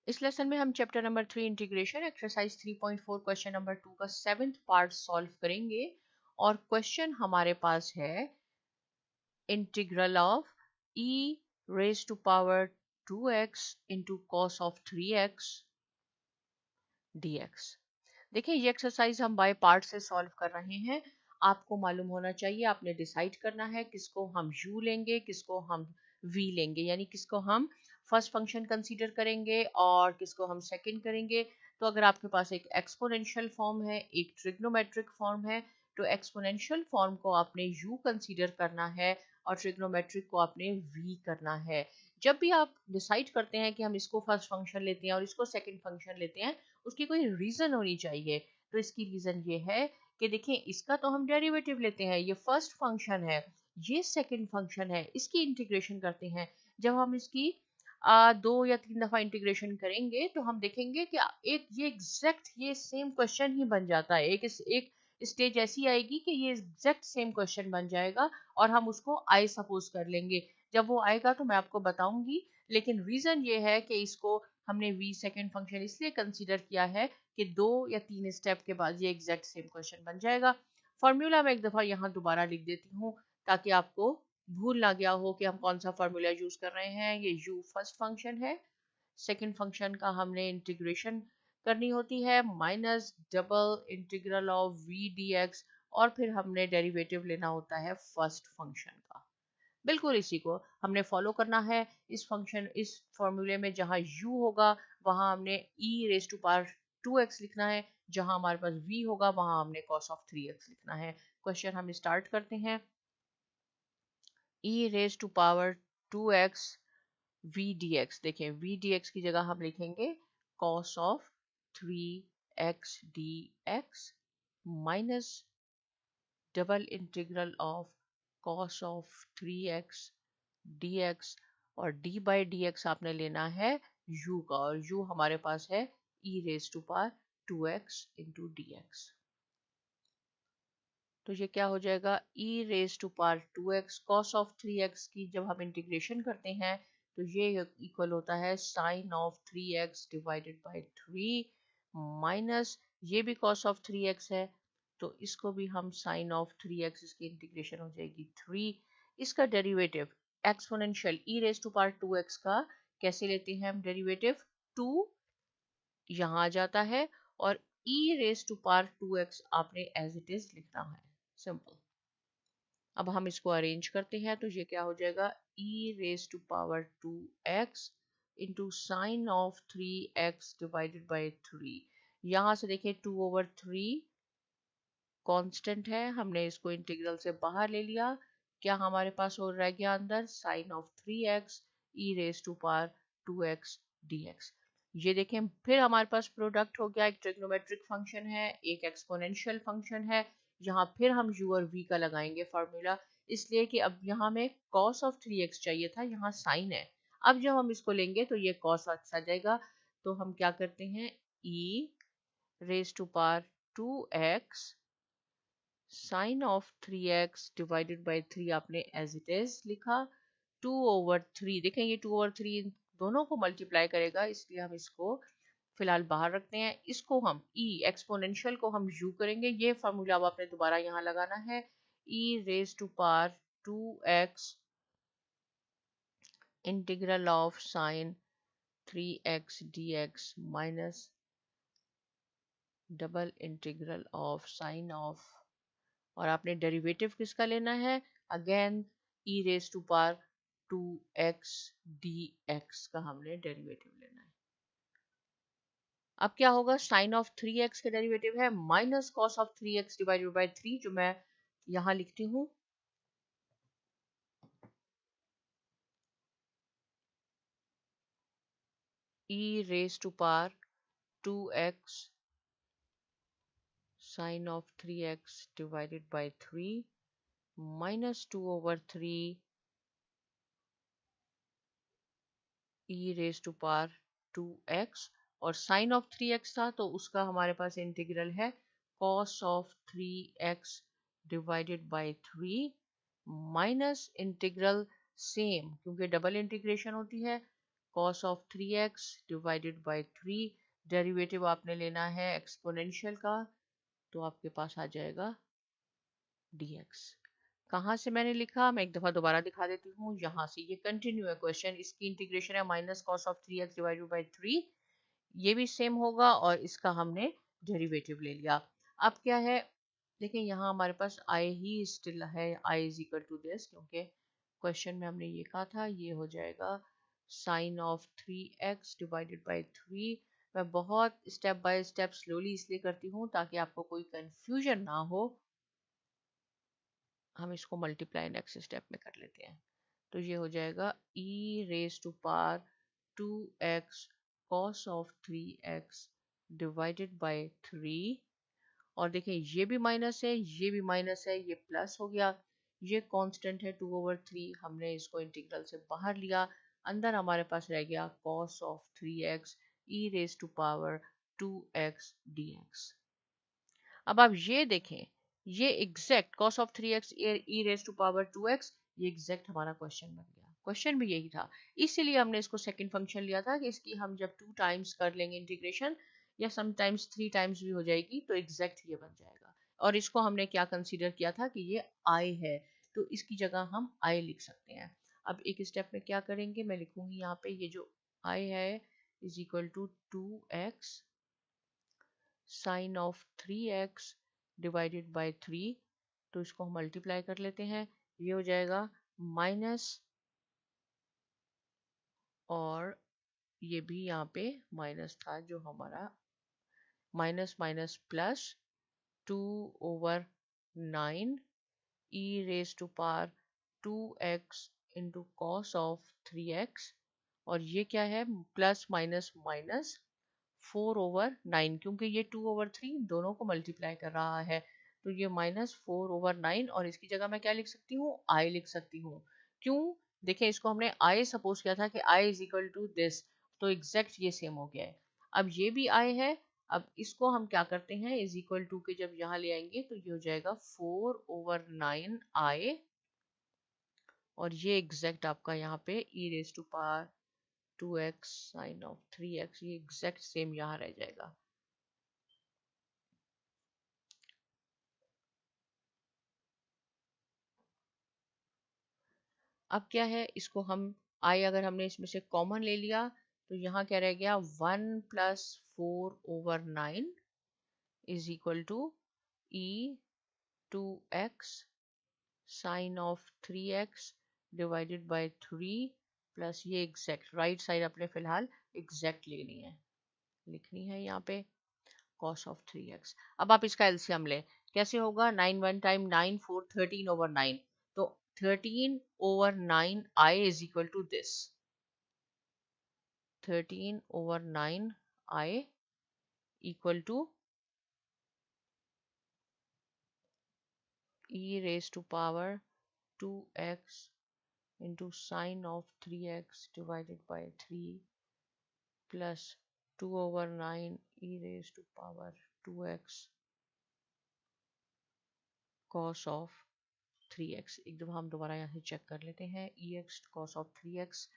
इस लेसन में हम chapter number 3 integration exercise 3.4 question number 2 का 7th पार्ट सॉल्व करेंगे। और क्वेश्चन हमारे पास है integral of e raise to power 2x into cos of 3x dx। देखिए ये एक्सरसाइज हम बाय पार्ट से सॉल्व कर रहे हैं। आपको मालूम होना चाहिए, आपने डिसाइड करना है किसको हम u लेंगे, किसको हम v लेंगे, यानी किसको हम फर्स्ट फंक्शन कंसीडर करेंगे और किसको हम सेकंड करेंगे। तो अगर आपके पास एक एक्सपोनेंशियल फॉर्म है, एक ट्रिग्नोमेट्रिक फॉर्म है, तो एक्सपोनेंशियल फॉर्म को आपने u कंसीडर करना है और ट्रिग्नोमेट्रिक को आपने v करना है। जब भी आप डिसाइड करते हैं कि हम इसको फर्स्ट फंक्शन लेते हैं और इसको सेकंड फंक्शन लेते हैं, उसकी कोई रीजन होनी चाहिए। तो इसकी रीजन ये है कि देखिए इसका तो हम डेरिवेटिव लेते हैं, ये फर्स्ट फंक्शन है, ये सेकंड फंक्शन है, इसकी इंटीग्रेशन करते हैं। जब हम इसकी 2 या 3 दफा इंटीग्रेशन करेंगे तो हम देखेंगे कि एक ये एग्जैक्ट ये सेम क्वेश्चन ही बन जाता है। एक स्टेज ऐसी आएगी कि ये एग्जैक्ट सेम क्वेश्चन बन जाएगा और हम उसको आई सपोज कर लेंगे। जब वो आएगा तो मैं आपको बताऊंगी, लेकिन रीजन ये है कि इसको हमने v सेकेंड फंक्शन इसलिए कंसीडर किया है कि 2 या 3 स्टेप के बाद ये एग्जैक्ट सेम क्वेश्चन बन जाएगा। फॉर्मूला मैं एक दफा यहाँ दोबारा लिख देती हूँ ताकि आपको भूल ना गया हो कि हम कौन सा फॉर्मूला यूज कर रहे हैं। ये u फर्स्ट फंक्शन है, सेकेंड फंक्शन का हमने इंटीग्रेशन करनी होती है minus double integral of v dx, और फिर हमने डेरिवेटिव लेना होता है फर्स्ट फंक्शन का। बिल्कुल इसी को हमने फॉलो करना है। इस फंक्शन इस फॉर्मूले में जहां u होगा वहां हमने e raise to power 2x लिखना है, जहां हमारे पास v होगा वहां हमने cos ऑफ 3x लिखना है। क्वेश्चन हम स्टार्ट करते हैं। e raise to power 2x v dx, देखें v dx की जगह हम लिखेंगे cos of 3x dx minus double integral of cos of 3x dx, और d बाई डी एक्स आपने लेना है u का, और u हमारे पास है e raise to power 2x into D X. तो ये क्या हो जाएगा, e raise to power 2x cos of 3x की जब हम इंटीग्रेशन करते हैं तो ये इक्वल होता है sine of 3x divided by 3 minus ये भी कॉस ऑफ 3x है तो इसको भी हम साइन ऑफ 3x, इसकी इंटीग्रेशन हो जाएगी 3। इसका derivative exponential e raise to power 2x का कैसे लेते हैं हम डेरिवेटिव, 2 यहाँ आ जाता है और e raise to power 2x आपने एज इट इज लिखना है, सिंपल। अब हम इसको अरेंज करते हैं तो ये क्या हो जाएगा, e raise to power 2x into sine of 3x divided by 3। यहाँ से देखिए 2/3 कांस्टेंट है, हमने इसको इंटीग्रल से बाहर ले लिया। क्या हमारे पास और रह गया अंदर, sine of 3x e raise to power 2x dx। ये देखें फिर हमारे पास प्रोडक्ट हो गया, एक ट्रिग्नोमेट्रिक फंक्शन है, एक एक्सपोनेंशियल फंक्शन है। यहाँ फिर हम u और v का लगाएंगे फार्मूला, इसलिए कि अब यहाँ में cos ऑफ 3x चाहिए था, यहाँ साइन है। अब जब हम इसको लेंगे तो ये cos आ जाएगा। तो हम क्या करते हैं, e raise to power 2x sine of 3x divided by 3 आपने एज इट इज लिखा। 2/3 देखें ये 2/3 दोनों को मल्टीप्लाई करेगा, इसलिए हम इसको फिलहाल बाहर रखते हैं। इसको हम e एक्सपोनेंशियल को हम u करेंगे, ये फार्मूला अब आपने दोबारा यहाँ लगाना है। e raise to power 2x integral of sine 3x dx minus double integral of sine of, और आपने डेरिवेटिव किसका लेना है, again e raise to power 2x dx का हमने डेरिवेटिव लेना है। अब क्या होगा, साइन ऑफ 3x का डेरिवेटिव है minus cos of 3x divided by 3, जो मैं यहां लिखती हूँ। e raise to power 2x sine of 3x divided by 3 minus 2/3 e raise to power 2x, और साइन ऑफ 3x था तो उसका हमारे पास इंटीग्रल है cos of 3x divided by 3 minus integral same, क्योंकि डबल इंटीग्रेशन होती है, cos of 3x divided by 3, derivative आपने लेना है एक्सपोनेंशियल का, तो आपके पास आ जाएगा dx। कहाँ से मैंने लिखा, मैं एक दफा दोबारा दिखा देती हूँ, यहाँ से ये कंटिन्यू है क्वेश्चन, इसकी इंटीग्रेशन है minus cos of 3x divided by 3, ये भी सेम होगा और इसका हमने डेरिवेटिव ले लिया। अब क्या है, देखिए यहाँ हमारे पास i ही स्टिल है, i is equal to this, क्योंकि क्वेश्चन में हमने ये कहा था, ये हो जाएगा sign of 3x divided by 3। मैं बहुत स्टेप बाय स्टेप स्लोली इसलिए करती हूँ ताकि आपको कोई कंफ्यूजन ना हो। हम इसको मल्टीप्लाई नेक्स्ट स्टेप में कर लेते हैं, तो ये हो जाएगा e raise to power 2x cos of 3x divided by 3। और देखें ये भी माइनस है, ये भी माइनस है, ये प्लस हो गया, ये कांस्टेंट है 2/3, हमने इसको इंटीग्रल से बाहर लिया, अंदर हमारे पास रह गया cos of 3x e raise to power 2x dx। अब आप ये देखें, ये exact cos of 3x e raise to power 2x, ये एग्जैक्ट हमारा क्वेश्चन बन गया, क्वेश्चन भी यही था, इसीलिए हमने इसको सेकंड फंक्शन लिया था कि इसकी हम जब 2 टाइम्स कर लेंगे इंटीग्रेशन, या समटाइम्स 3 टाइम्स भी हो जाएगी, तो एग्जैक्ट ये बन जाएगा। और इसको हमने क्या कंसीडर किया था कि ये i है, तो इसकी जगह हम i लिख सकते हैं। अब एक स्टेप में क्या करेंगे, मैं लिखूंगी यहाँ पे, ये जो i है is equal to 2x sine of 3x divided by 3, तो इसको हम मल्टीप्लाई कर लेते हैं, ये हो जाएगा माइनस, और ये भी यहाँ पे माइनस था, जो हमारा minus minus plus 2/9 e raise to power 2x into cos of 3x, और ये क्या है, प्लस माइनस माइनस 4/9, क्योंकि ये 2/3 दोनों को मल्टीप्लाई कर रहा है, तो ये माइनस 4/9, और इसकी जगह मैं क्या लिख सकती हूँ, i लिख सकती हूँ। क्यों, देखें इसको हमने i सपोज किया था कि i is equal to this, तो एग्जैक्ट ये सेम हो गया है। अब ये भी i है, अब इसको हम क्या करते हैं, इज इक्वल टू के जब यहाँ ले आएंगे तो ये हो जाएगा 4/9i, और ये एग्जैक्ट आपका यहाँ पे e raise to power 2x sine of 3x, ये एग्जैक्ट सेम यहाँ रह जाएगा। अब क्या है, इसको हम i अगर हमने इसमें से कॉमन ले लिया, तो यहाँ क्या रह गया, 1 + 4/9 is equal to e2x sine of 3x divided by 3 plus ये एग्जैक्ट राइट साइड अपने फिलहाल एग्जैक्ट लेनी है, लिखनी है यहाँ पे cos ऑफ 3x। अब आप इसका एलसीएम लें, कैसे होगा, 9 1 टाइम 9 4 13/9, तो 13/9 i is equal to this, 13/9 i equal to e raise to power 2x into sine of 3x divided by 3 plus 2/9 e raise to power 2x cos of 3x। एक दफा हम दोबारा यहाँ से चेक कर लेते हैं, ex cos ऑफ 3x,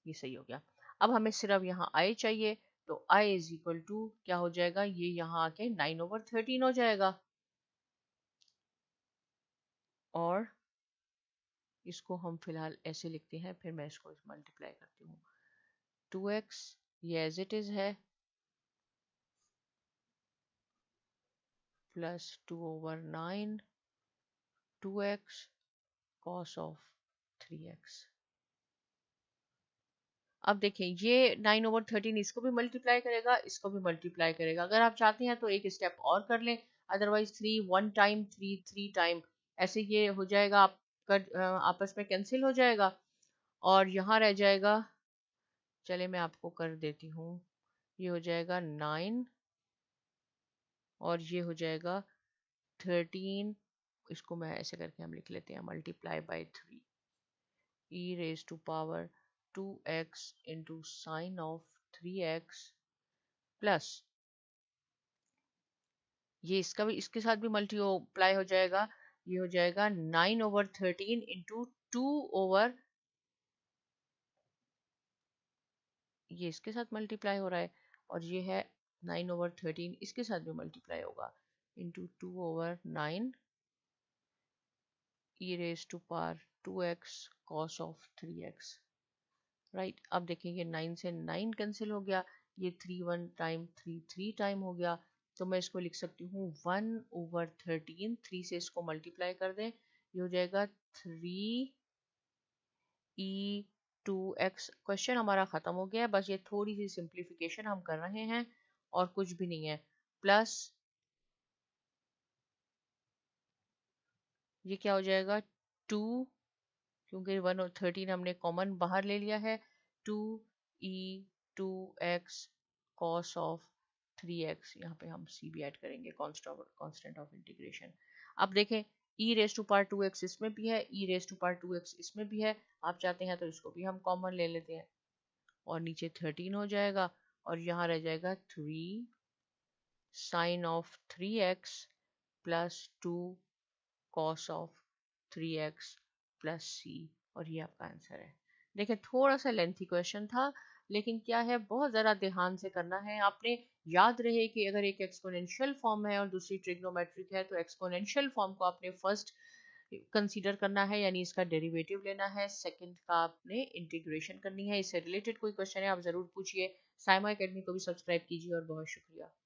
ये सही हो गया। अब हमें सिर्फ यहाँ i चाहिए, तो i इज इक्वल टू क्या हो जाएगा, ये यहाँ आके 9/13 हो जाएगा, और इसको हम फिलहाल ऐसे लिखते हैं, फिर मैं इसको मल्टीप्लाई करती हूँ, 2x ये एज इट इज है, plus 2/9 2x cos of 3x। अब देखें ये 9/13 इसको भी मल्टीप्लाई करेगा, इसको भी मल्टीप्लाई करेगा, अगर आप चाहते हैं तो एक स्टेप और कर लें, अदरवाइज 3 1 टाइम 3 3 टाइम, ऐसे ये हो जाएगा आपका, आपस में कैंसिल हो जाएगा, और यहाँ रह जाएगा, चले मैं आपको कर देती हूँ, ये हो जाएगा 9, और ये हो जाएगा 13, इसको मैं ऐसे करके हम लिख लेते हैं, multiply by 3 e raise to power 2x into sine of 3x plus ये इसका भी, इसके साथ भी मल्टीप्लाई हो जाएगा, ये हो जाएगा 9/13 इंटू 2 ये इसके साथ मल्टीप्लाई हो रहा है, और ये है 9/13 इसके साथ भी मल्टीप्लाई होगा, into 2/9 E raise to power 2x cos of 3x। Right, अब देखेंगे 9 से 9 कैंसिल हो गया, ये 3 1 टाइम 3 3 टाइम हो गया, तो मैं इसको लिख सकती हूँ 1/13, 3 से इसको मल्टीप्लाई कर दें, ये हो जाएगा 3 ई 2x। क्वेश्चन हमारा खत्म हो गया है, बस ये थोड़ी सी सिंप्लीफिकेशन हम कर रहे हैं और कुछ भी नहीं है। प्लस ये क्या हो जाएगा 2, क्योंकि 1/13 हमने कॉमन बाहर ले लिया है, 2e2x cos ऑफ 3x, यहाँ पे हम c भी ऐड करेंगे, कांस्टेंट ऑफ इंटीग्रेशन। अब देखें e raise to power 2x इसमें भी है, e raise to power 2x इसमें भी है, आप चाहते हैं तो इसको भी हम कॉमन ले लेते हैं, और नीचे 13 हो जाएगा, और यहाँ रह जाएगा 3 sine of 3x plus 2 cos of 3x plus C, और ये आपका आंसर है। देखिए थोड़ा सा लेंथी क्वेश्चन था, लेकिन क्या है बहुत ज़रा ध्यान से करना है आपने। याद रहे कि अगर एक एक्सपोनेंशियल फॉर्म है और दूसरी ट्रिग्नोमेट्रिक है, तो एक्सपोनेंशियल फॉर्म को आपने फर्स्ट कंसीडर करना है, यानी इसका डेरिवेटिव लेना है, सेकंड का आपने इंटीग्रेशन करनी है। इससे रिलेटेड कोई क्वेश्चन है आप ज़रूर पूछिए। साइमा एकेडमी को भी सब्सक्राइब कीजिए, और बहुत शुक्रिया।